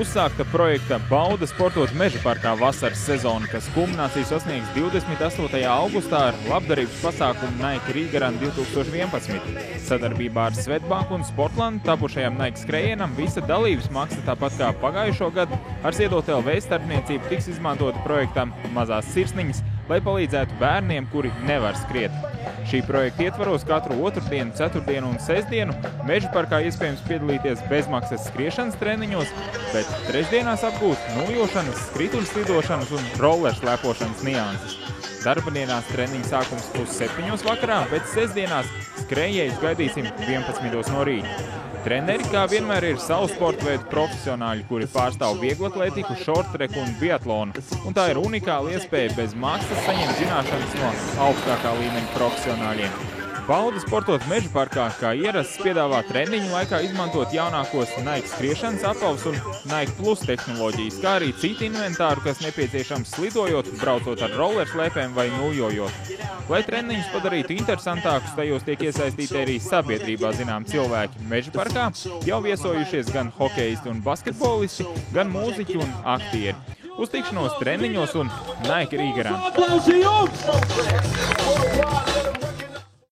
uzsākta projekta Bauda sportot meža parkā vasaras sezona, kas kulmināciju sasniegs 28. augustā ar labdarības pasākumu Nike Rīgaran 2011. Sadarbībā ar Svetbanku un Sportlandu tapušajam Nike skrejienam visa dalības maksa tāpat kā pagājušo gadu ar Ziedot LV starpniecību tiks izmantota projektam Mazās sirsniņas, lai palīdzētu bērniem, kuri nevar skriet. Šī projekta ietvaros katru otrdienu, ceturtdienu un sestdienu meža parkā iespējams piedalīties bezmaksas skriešanas treniņos, bet trešdienās apgūt nojošanas, skrituļu slidošanas un rollerslēpošanas nianses. Darbadienās treniņu sākums 7:00 vakarā, bet sestdienās skrējējus gaidīsim 11:00 no rīta. Treneri, kā vienmēr, ir savu sporta veidu profesionāļi, kuri pārstāv vieglatlētiku, šortreku un biatlonu, un tā ir unikāla iespēja bez maksas saņemt zināšanas no augstākā līmeņa profesionāļiem. Bauda sportot meža parkā, kā ierasts, piedāvā treniņu laikā izmantot jaunākos Nike skriešanas apavus un Nike Plus tehnoloģijas, kā arī citu inventāru, kas nepieciešams slidojot, braucot ar rollerslēpēm vai nūjojot. Lai treniņus padarītu interesantākus, tajos tiek iesaistīti arī sabiedrībā zinām cilvēki. Meža parkā jau viesojušies gan hokejisti un basketbolisti, gan mūziķi un aktieri. Uz tikšanos treniņos un Nike Rīgaran!